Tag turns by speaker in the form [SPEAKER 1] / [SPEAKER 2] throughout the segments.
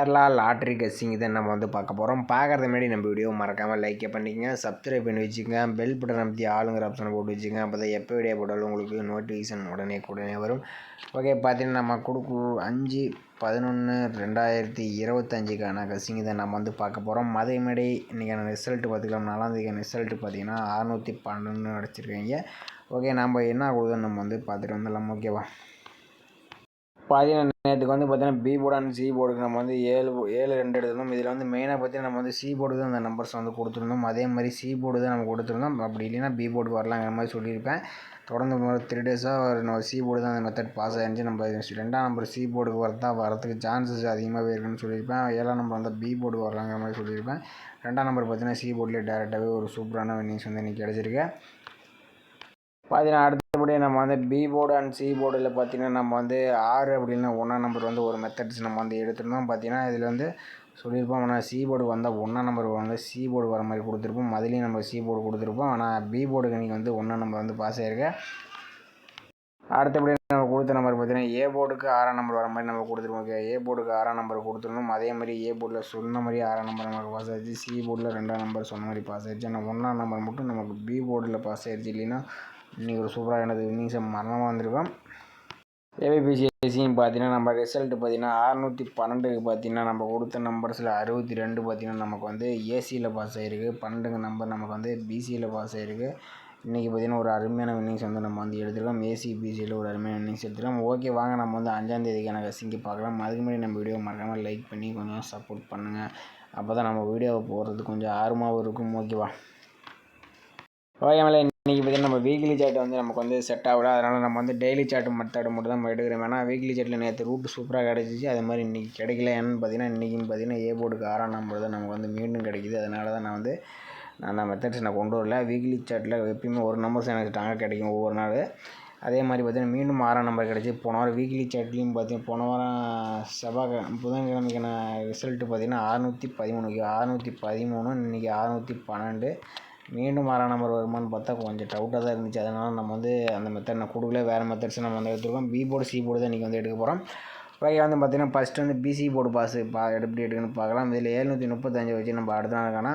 [SPEAKER 1] Kerala lottery guessing இதை நம்ம பார்க்க போகிறோம். பார்க்குறது முன்னாடி நம்ம வீடியோ மறக்காமல் லைக் பண்ணிக்கங்க, சப்ஸ்கிரைப் பண்ணி வச்சுக்கோங்க, பெல் பட்டன் அமைத்தி ஆளுங்கிற ஆப்ஷனை போட்டு வச்சுக்கோங்க. அப்போ தான் எப்போ வீடியோ போட்டாலும் உங்களுக்கு நோட்டிஃபிகேஷன் உடனே வரும். ஓகே, பார்த்தீங்கன்னா நம்ம 5/11/2025க்கான கெஸ்ஸிங் இதை நம்ம பார்க்க போகிறோம். அதே மாதிரி இன்றைக்கான ரிசல்ட் பார்த்துக்கலாம். 4ஆம் ரிசல்ட் பார்த்தீங்கன்னா 612 அடிச்சிருக்கீங்க. ஓகே, நம்ம என்ன கொடுக்குதுன்னு நம்ம பார்த்துட்டு வந்துடலாம். ஓகேவா, பார்த்தீங்கன்னா நேற்றுக்கு பார்த்தீங்கன்னா பி போர்டு அண்ட் சி போர்டுக்கு நம்ம 7 2 எடுத்திருந்தோம். இதில் மெயினாக பார்த்தீங்கன்னா நம்ம சி போர்டு தான் அந்த நம்பர்ஸ் கொடுத்துருந்தோம். அதே மாதிரி சி போர்டு தான் நம்ம கொடுத்துருந்தோம். அப்படி இல்லைன்னா பி போர்டுக்கு வரலாங்கிற மாதிரி சொல்லியிருப்பேன். தொடர்ந்து 3 டேஸாக நம்ம சி போர்டு தான் அந்த மெத்தட் பாஸ் ஆயிருந்துச்சு. நம்ம 2ஆம் நம்பர் சி போர்டுக்கு வரதுக்கு சான்சஸ் அதிகமாகவே இருக்குன்னு சொல்லியிருப்பேன். 7ஆம் நம்பர் பி போர்டுக்கு வரலாங்கிற மாதிரி சொல்லியிருப்பேன். 2ஆம் நம்பர் பார்த்தீங்கன்னா சி போர்ட்லேயே டேரெக்டாகவே ஒரு சூப்பரான வின்னிங்ஸ் இன்றைக்கி கிடச்சிருக்கு. பார்த்தீங்கன்னா அடுத்தபடியாக நம்ம பி போர்டு அண்ட் சி போர்டில் பார்த்தீங்கன்னா நம்ம 6 அப்படின்னா 1ஆம் நம்பர் ஒரு மெத்தட்ஸ் நம்ம எடுத்திருந்தோம். பார்த்தீங்கன்னா இதில் சொல்லியிருப்போம். ஆனால் சி போர்டுக்கு 1ஆம் நம்பர் சி போர்டு வர மாதிரி கொடுத்துருப்போம். அதுலேயும் நம்ம சி போர்டு கொடுத்துருப்போம். ஆனால் பி போர்டுக்கு இன்றைக்கி 1ஆம் நம்பர் பாஸ் ஆகிருக்கு. அடுத்தபடி நம்ம கொடுத்த நம்பர் பார்த்தீங்கன்னா ஏ போர்டுக்கு 6ஆம் நம்பர் வர மாதிரி நம்ம கொடுத்துருவோம். ஓகே, ஏ போர்டுக்கு 6ஆம் நம்பர் கொடுத்துருந்தோம். அதே மாதிரி ஏ போர்டில் சொன்ன மாதிரி 6ஆம் நம்பர் நமக்கு பாஸ் ஆகிடுச்சு. சி போர்டில் 2ஆம் நம்பர் சொன்ன மாதிரி பாஸ் ஆகிடுச்சு. ஆனால் 1ஆம் நம்பர் மட்டும் நமக்கு பி போர்டில் பாஸ் ஆகிடுச்சு. இல்லைன்னா இன்றைக்கி ஒரு சூப்பராக எனது வின்னிங்ஸை மரணமாக வந்திருக்கோம். ஏபிபிசிஎஸ்சின்னு பார்த்தீங்கன்னா நம்ம ரிசல்ட் பார்த்தீங்கன்னா 612க்கு பார்த்தீங்கன்னா நம்ம கொடுத்த நம்பர்ஸில் 62 பார்த்தீங்கன்னா நமக்கு ஏசியில் பாஸ் ஆகிருக்கு. 12 நம்பர் நமக்கு பிசியில் பாஸ் ஆகிருக்கு. இன்றைக்கி பார்த்தீங்கன்னா ஒரு அருமையான வின்னிங்ஸ் நம்ம எடுத்துருக்கோம். ஏசி பிசியில் ஒரு அருமையான வின்னிங்ஸ் எடுத்துருக்கோம். ஓகே, வாங்க நம்ம 5ஆம் தேதிக்கான கெஸ்ஸிங்கை பார்க்கலாம். அதுக்கு முன்னாடி நம்ம வீடியோ மறக்காமல் லைக் பண்ணி கொஞ்சம் சப்போர்ட் பண்ணுங்கள். அப்போ தான் நம்ம வீடியோவை போடுறது கொஞ்சம் ஆர்வமாகவும் இருக்கும். ஓகேவா, ஓகேங்களா, இன்றைக்கி பார்த்தீங்கன்னா நம்ம வீக்லி சார்ட் நமக்கு செட் ஆகல. அதனால் நம்ம டெய்லி சார்ட் மெத்தட் மட்டும் தான் நம்ம எடுக்கிறோம். ஏன்னா வீக்லி சார்ட்டில் நேற்று ரூட் சூப்பராக கிடச்சிச்சு. அதே மாதிரி இன்றைக்கி கிடைக்கல. ஏன்னு பார்த்தீங்கன்னா இன்றைக்கின்னு பார்த்தீங்கன்னா ஏ போர்டுக்கு 6ஆம் நம்பர் தான் நமக்கு மீண்டும் கிடைக்கிது. அதனால தான் நான் மெத்தட்ஸ் கொண்டு வரல. வீக்லி சார்ட்டில் எப்பயுமே ஒரு நம்பர்ஸ் எனக்கு ஸ்ட்ராங்காக கிடைக்கும் ஒவ்வொரு நாள். அதே மாதிரி பார்த்தீங்கன்னா மீண்டும் 6ஆம் நம்பர் கிடச்சி. போன வாரம் வீக்லி சார்ட்லேயும் பார்த்தீங்கன்னா போன வாரம் புதன்கிழமைக்கான ரிசல்ட்டு பார்த்தீங்கன்னா 613. 613, இன்றைக்கி 612. மீண்டும் 6ஆம் நம்பர் வருமானு பார்த்தா கொஞ்சம் டவுட்டாக தான் இருந்துச்சு. அதனால் நம்ம அந்த மெத்தட் நான் கொடுக்கல. வேறு மெத்தட்ஸ் நம்ம எடுத்துருக்கோம். பி போர்டு சி போர்டு தான் இன்றைக்கி எடுக்க போகிறோம். ஓகே, பார்த்தீங்கன்னா ஃபஸ்ட்டு பிசி போர்டு எப்படி எடுக்குன்னு பார்க்கலாம். இதில் 735 வச்சு நம்ம அடுத்த நாளுக்கான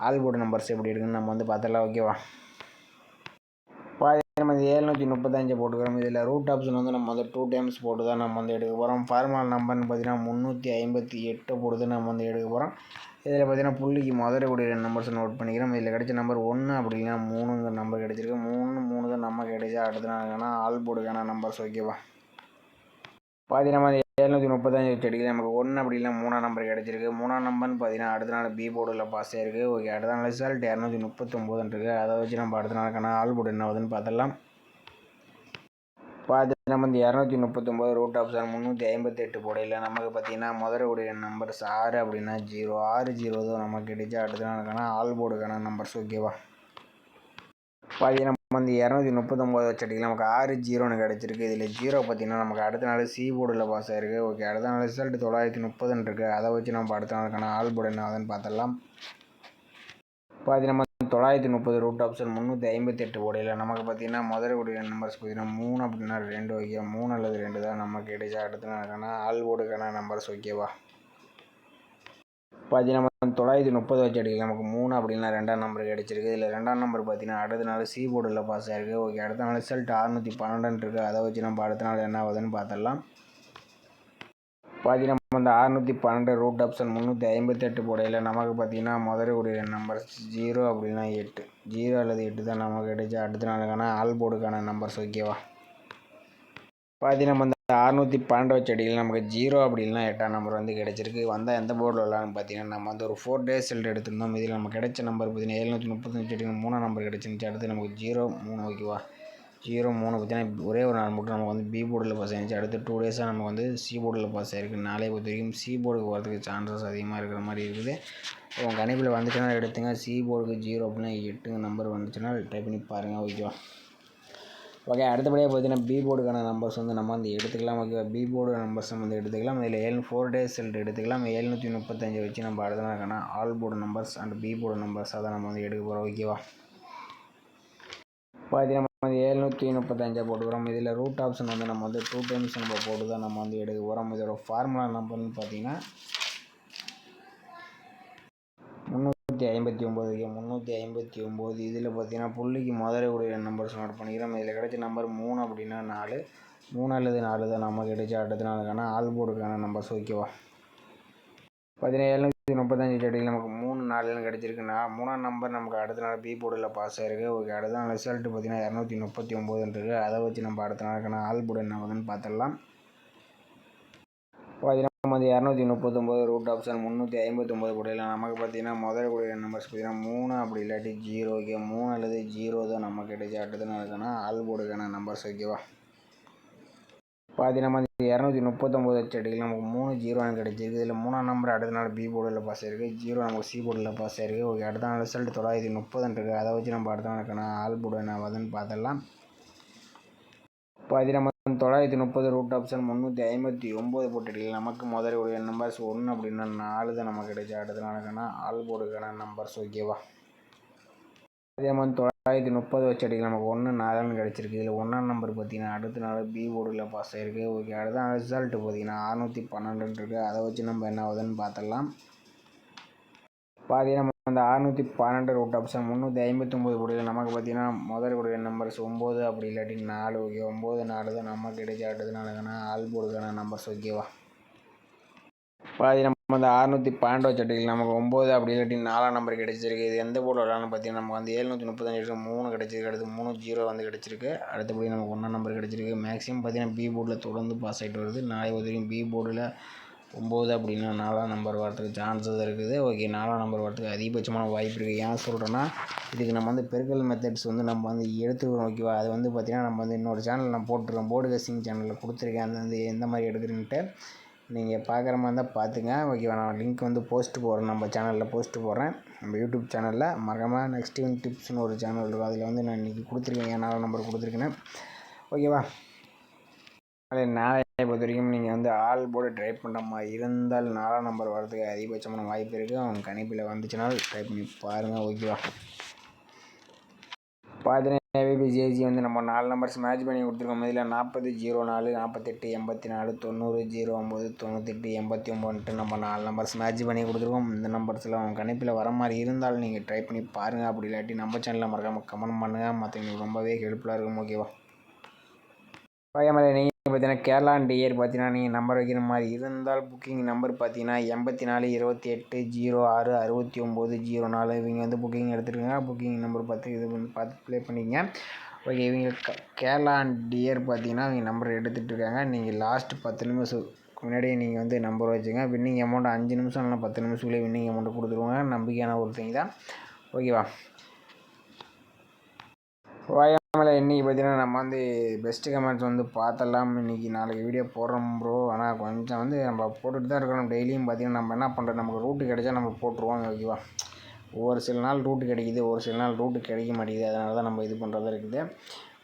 [SPEAKER 1] ஆல் போர்டு நம்பர்ஸ் எப்படி எடுக்குன்னு நம்ம பார்த்துடலாம். ஓகேவா, நம்ம 735 போட்டுக்கிறோம். இதில் ரூட் ஆப்ஷன் நம்ம 2 டைம்ஸ் போட்டு தான் நம்ம எடுக்க போகிறோம். ஃபார்முலா நம்பர்னு பார்த்தீங்கன்னா 358 போட்டு நம்ம எடுக்க போகிறோம். இதில் பார்த்தீங்கன்னா புள்ளிக்கு முதல்ல கூடிய 2 நம்பர்ஸ் நோட் பண்ணிக்கிறோம். இதில் கிடைச்ச நம்பர் 1 அப்படின்னா 3ங்கிற நம்பர் கிடைச்சிருக்கு. 3 தான் நம்ம கிடைச்சா அடுத்த நாளுக்கான ஆல் போர்டுக்கான நம்பர்ஸ். ஓகேவா, பார்த்தீங்கன்னா 735 வச்சு அடிக்கிறது நமக்கு 1 அப்படின்னா 3ஆம் நம்பர் கிடச்சிருக்கு. 3ஆம் நம்பர்னு பார்த்தீங்கன்னா அடுத்த நாள் பி போர்டில் பாஸ் ஆகிருக்கு. ஓகே, அடுத்த நாள் ரிசல்ட் 239 இருக்குது. அதை வச்சு நம்ம அடுத்த நாளுக்கான ஆல் போர்டு என்ன ஆகுதுன்னு பார்த்தலாம். பார்த்தீங்கன்னா நம்ம 239 ரூட் ஆப்ஷன் 358 போடையில் நமக்கு பார்த்தீங்கன்னா முதல்ல கூடிய நம்பர்ஸ் 6 அப்படின்னா 0 தான் நமக்கு கிடைச்சா அடுத்த நாளுக்கான ஆல் போர்டுக்கான நம்பர்ஸ். ஓகேவா, பார்த்தீங்கன்னா நம்ம 239 வச்சு அடிக்கலாம். நமக்கு 6-0ன்னு கிடச்சிருக்கு. இதில் 0 பார்த்தீங்கன்னா நமக்கு அடுத்த நாள் சி போர்டில் பாஸ் ஆகிருக்கு. ஓகே, அடுத்த நாள் ரிசல்ட் 930 இருக்குது. அதை வச்சு நம்ம அடுத்த நாளுக்கான ஆல் போர்டு என்ன ஆகுதுன்னு பார்த்தலாம். பார்த்தீங்கன்னா 930 ரூட் ஆப்ஷன் 358 போடையில் நமக்கு பார்த்தீங்கன்னா முதல்ல கூடிய நம்பர்ஸ் பார்த்தீங்கன்னா 3 அப்படின்னா 2. ஓகே, 3 அல்லது 2 தான் நமக்கு கிடைச்சா அடுத்த நாளுக்கான ஆல் போர்டுக்கான நம்பர்ஸ். ஓகேவா, பார்த்தீங்கன்னா 930 வச்சு அடிக்கலாம். நமக்கு 3 அப்படின்னா 2ஆம் நம்பர் கிடச்சிருக்கு. இதில் 2ஆம் நம்பர் பார்த்தீங்கன்னா அடுத்த நாள் சி போர்டில் பாஸ் ஆகிருக்கு. ஓகே, அடுத்த நாள் ரிசல்ட் 612 இருக்குது. அதை வச்சு நம்ம அடுத்த நாள் என்ன ஆகுதுன்னு பார்த்துடலாம். பார்த்தீங்கன்னா 612 ரூட் ஆப்ஷன் 358 போடையில் நமக்கு பார்த்தீங்கன்னா முதல்ல ஒரு நம்பர்ஸ் 0 அப்படின்னா 8. 0 அல்லது 8 தான் நமக்கு கிடைச்சா அடுத்த நாளுக்கான ஆல் போர்டுக்கான நம்பர்ஸ். ஓகேவா, பார்த்தீங்கன்னா நம்ம 612 வச்சு அடிக்கலாம். நமக்கு 0 அப்படின்னா 8ஆம் நம்பர் கிடச்சிருக்கு. வந்தால் எந்த போர்டில் வரலான்னு பார்த்தீங்கன்னா நம்ம ஒரு 4 டேஸ் ரிசல்ட் எடுத்திருந்தோம். இதில் நம்ம கிடைச்ச நம்பர் பார்த்தீங்கன்னா 735 அடிக்கலாம். 3ஆம் நம்பர் கிடச்சிருந்துச்சு. அடுத்து நமக்கு 0 3. ஓகேவா, 0 3 பார்த்தீங்கன்னா ஒரே ஒரு நாள் மட்டும் நமக்கு பி போர்டில் பாஸ் ஆகிடுச்சு. அடுத்து 2 டேஸாக நமக்கு சி போர்டில் பாஸ் ஆகிருக்கு. நாளை பொறுத்த வரைக்கும் சி போர்டுக்கு வரதுக்கு சான்சஸ் அதிகமாக இருக்கிற மாதிரி இருக்குது. உங்கள் கணிப்பில் வந்துச்சுன்னா எடுத்துங்க. சி போர்டுக்கு 0 அப்படின்னா 8 நம்பர் வந்துச்சுன்னா டைப் பண்ணி பாருங்கள். ஓகேவா, ஓகே, அடுத்தபடியாக பார்த்தீங்கன்னா பி போர்டுக்கான நம்பர்ஸ் நம்ம எடுத்துக்கலாம். ஓகே, பி போர்டு நம்பர்ஸ் எடுத்துக்கலாம். இதில் 4 டேஸ் ரிசல்ட் எடுத்துக்கலாம். 735 வச்சு நம்ம அடுத்த நாளுக்கான all board numbers and B board numbers அதை நம்ம எடுக்க போகிறோம். ஓகேவா, பார்த்தீங்கன்னா 735 போட்டுக்கிறோம். இதில் ரூட் ஆப்ஷன் நம்ம 2 டைம்ஸ் நம்ம போட்டு தான் நம்ம எடுக்க போகிறோம். இதோட ஃபார்முலா நம்பர்னு பார்த்தீங்கன்னா 359 இதில் பார்த்தீங்கன்னா புள்ளிக்கு முதல்ல கூடிய நம்பர்ஸ் நோட் பண்ணிக்கிறோம். இதில் கிடைச்ச நம்பர் 3 அப்படின்னா 4 அல்லது 4 தான் நமக்கு கிடைச்ச அடுத்த நாளுக்கான ஆல் போர்டுக்கான நம்பர்ஸ். ஓகேவா? 1735 செடியில் நமக்கு 3 4 கிடச்சிருக்குன்னா 3ஆம் நம்பர் நமக்கு அடுத்த நாள் பி போர்டில் பாஸ் ஆகிருக்கு. ஓகே, அடுத்த நாள் ரிசல்ட்டு பார்த்தீங்கன்னா 239 இருக்குது. அதை வச்சு நம்ம அடுத்த நாளுக்கான ஆல் போர்டு என்ன ஆகுதுன்னு பார்த்துடலாம். பார்த்தீங்கன்னா 239 ரூட் ஆப்ஷன் 359 கூடையில் நமக்கு பார்த்தீங்கன்னா முதல் கூடிய நம்பர்ஸ் பார்த்தீங்கன்னா 3 அப்படி இல்லாட்டி 0. ஓகே, 3 அல்லது 0 தான் நமக்கு கிடைச்ச அடுத்த நாளுக்கான ஆல் போர்டுக்கான நம்பர்ஸ். ஓகேவா? பார்த்தீங்கன்னா 239 செடியில் நமக்கு 3 0 கிடச்சிருக்கு. இதில் 3ஆம் நம்பர் அடுத்த நாள் பி போர்டில் பாஸ் ஆகிருக்கு. 0 நமக்கு சி போர்டில் பாஸ் ஆகிருக்கு. ஓகே, அடுத்த நாள் ரிசல்ட் 930 இருக்குது. அதை வச்சு நம்ம அடுத்த நாளுக்கான ஆல் போர்டு என்ன ஆகுதுன்னு பார்த்துடலாம். பார்த்தீங்கன்னா 930 ரூட் ஆப்ஷன் 359 போட்டுட்டில் நமக்கு முதல் ஒரு நம்பர்ஸ் 1 அப்படின்னா 4 தான் நமக்கு கிடைச்ச அடுத்த நாளுக்கான ஆல் போர்டுக்கான நம்பர்ஸ். ஓகேவா? அதே மாதிரி 930 வச்சடிக்கு நமக்கு 1 4 கிடச்சிருக்கு. இதில் 1ஆம் நம்பர் பார்த்தீங்கன்னா அடுத்த நாள் பி போர்டில் பாஸ் ஆகிருக்கு. ஓகே, அடுத்த நாள் ரிசல்ட்டு பார்த்தீங்கன்னா 612 இருக்குது. அதை வச்சு நம்ம என்ன ஆகுதுன்னு பார்த்துடலாம். பார்த்தீங்கன்னா அந்த 612 ரூட் ஆப்ஷன் 359 கூடையில் நமக்கு பார்த்தீங்கன்னா முதல் கூடிய நம்பர்ஸ் 9 அப்படி இல்லாட்டி 4. ஓகே, 9 4 தான் நமக்கு கிடைச்ச அடுத்த நாளுக்கான ஆல் போர்டுக்கான நம்பர்ஸ். ஓகேவா? பார்த்தீங்கன்னா அந்த 612 வச்சட்டில் நமக்கு 9 அப்படி இல்லாட்டி 4ஆம் நம்பர் கிடச்சிருக்கு. இது எந்த போர்டு விளாட்னு பார்த்தீங்கன்னா நமக்கு வந்து 735 3 கிடச்சிருக்கு. அடுத்து 3 0 வந்து கிடச்சிருக்கு. அடுத்தபடி நமக்கு 1ஆம் நம்பர் கிடச்சிருக்கு. மேக்ஸிமம் பார்த்தீங்கன்னா பி போர்டில் தொடர்ந்து பாஸ் ஆகிட்டு வருது. நாளை வரைக்கும் பி போர்டில் 9 அப்படின்னா 4ஆம் நம்பர் வரதுக்கு சான்சஸ் இருக்குது. ஓகே, 4ஆம் நம்பர் வரதுக்கு அதிகபட்சமான வாய்ப்பு இருக்குது. ஏன் சொல்கிறேன்னா இதுக்கு நம்ம வந்து பெருக்கல் மெத்தட்ஸ் வந்து நம்ம வந்து எடுத்துக்கிறோம். ஓகேவா? அது வந்து பார்த்திங்கன்னா நம்ம வந்து இன்னொரு சேனல் நான் போட்டிருக்கேன், போர்டு கெஸ்ஸிங் சேனலில் கொடுத்துருக்கேன். அது வந்து எந்த மாதிரி எடுக்கிறேன்ட்டு நீங்கள் பார்க்குற மாதிரி இருந்தால் பார்த்துங்க. ஓகேவா? நான் லிங்க் வந்து போஸ்ட்டு போடுறேன், நம்ம சேனலில் போஸ்ட்டு போடுறேன், நம்ம யூடியூப் சேனலில். மறக்காமல் நெக்ஸ்ட் இவன் டிப்ஸ்னு ஒரு சேனல் இருக்கும், அதில் வந்து நான் இன்றைக்கி கொடுத்துருக்கேன், ஏன் 4 நம்பர் கொடுத்துருக்கேன்னு. ஓகேவா? அதில் நாளை பொறுத்த வரைக்கும் நீங்கள் வந்து ஆல் போர்டு ட்ரை பண்ணுற மாதிரி இருந்தால் 4ஆம் நம்பர் வரதுக்கு அதிகபட்சமான வாய்ப்பு இருக்குது. அவங்க கணிப்பில் வந்துச்சுனால் ட்ரை பண்ணி பாருங்கள். ஓகேவா? பார்த்தீங்கன்னா ஏபிபிசிஏசி வந்து நம்ம 4 நம்பர்ஸ் மேட்ச் பண்ணி கொடுத்துருக்கோம். இதில் 40 04 48 84 90 09 98 89 நம்ம 4 நம்பர்ஸ் மேட்ச் பண்ணி கொடுத்துருக்கோம். இந்த நம்பர்ஸில் அவங்க கணிப்பில் வர மாதிரி இருந்தால் நீங்கள் ட்ரை பண்ணி பாருங்கள். அப்படி இல்லாட்டி நம்ம சேனலில் மறக்காமல் கமெண்ட் பண்ணுங்கள், மற்றவங்களுக்கு ரொம்பவே ஹெல்ப்ஃபுல்லாக இருக்கும். ஓகேவா? நீங்கள் பார்த்தீங்கன்னா கேரளா டியர் பார்த்தீங்கன்னா நீங்கள் நம்பர் வைக்கிற மாதிரி இருந்தால் புக்கிங் நம்பர் பார்த்தீங்கன்னா 84 28 06 69 04 இவங்க வந்து புக்கிங் எடுத்துருக்காங்க. புக்கிங் நம்பர் பார்த்து இது வந்து பார்த்து ப்ளே பண்ணிக்கங்க. ஓகே, இவங்க கேரளா டியர் பார்த்தீங்கன்னா இவங்க நம்பர் எடுத்துகிட்டு இருக்காங்க. நீங்கள் லாஸ்ட்டு 10 நிமிஷம் முன்னாடியே நீங்கள் வந்து நம்பர் வச்சுங்க. வின்னிங் அமௌண்ட் 5 நிமிஷம் இல்லைனா 10 நிமிஷத்துக்குள்ளே வின்னிங் அமௌண்ட்டு கொடுத்துருவாங்க. நம்பிக்கையான ஒரு திங் தான். ஓகேவா? இன்றைக்கி பார்த்தீங்கன்னா நம்ம வந்து பெஸ்ட்டு கமெண்ட்ஸ் வந்து பார்த்தலாம். இன்றைக்கி நாளைக்கு வீடியோ போடுறோம் ப்ரோ. ஆனால் கொஞ்சம் வந்து நம்ம போட்டுட்டு தான் இருக்கிறோம். டெய்லியும் பார்த்திங்கன்னா நம்ம என்ன பண்ணுறோம், நமக்கு ரூட்டு கிடைச்சா நம்ம போட்டுருவோம். ஓகேவா? ஒரு சில நாள் ரூட்டு கிடைக்கிது, ஒரு சில நாள் ரூட்டு கிடைக்க மாட்டேங்குது. அதனால தான் நம்ம இது பண்ணுறதா இருக்குது.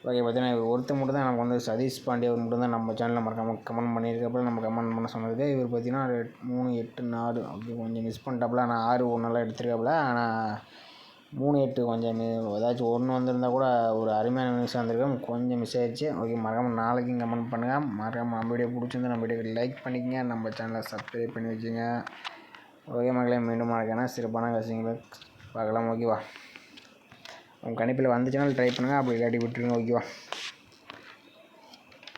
[SPEAKER 1] ஓகே, பார்த்தீங்கன்னா ஒருத்தர் மட்டும் தான் நமக்கு வந்து சதீஷ் பாண்டியா அவர் மட்டும் தான் நம்ம சேனலில் மறக்காமல் கமெண்ட் பண்ணியிருக்கப்போ நம்ம கமெண்ட் பண்ண சொன்னது. இவர் பார்த்தீங்கன்னா 3 8 4 அப்படி கொஞ்சம் மிஸ் பண்ணிட்டாப்புல. ஆனால் 6 1 எடுத்துருக்காப்புல. ஆனால் 3 8 கொஞ்சம் ஏதாச்சும் ஒன்று வந்திருந்தால் கூட ஒரு அருமையான நியூஸாக இருந்திருக்கும். கொஞ்சம் மிஸ் ஆயிடுச்சு. ஓகே, மறக்காமல் நாளைக்கும் கமெண்ட் பண்ணுங்கள். மறக்காமல் நம்ம வீடியோ பிடிச்சிருந்து நம்ம வீடியோக்கு லைக் பண்ணிக்கங்க, நம்ம சேனலை சப்ஸ்கிரைப் பண்ணி வச்சுங்க. ஓகே மக்களே, மீண்டும் மறக்காம சிறப்பான விஷயங்களை பார்க்கலாம். ஓகேவா? உங்கள் கணிப்பில் வந்துச்சுனாலும் ட்ரை பண்ணுங்கள், அப்படி இல்லாட்டி விட்டுருங்க. ஓகேவா?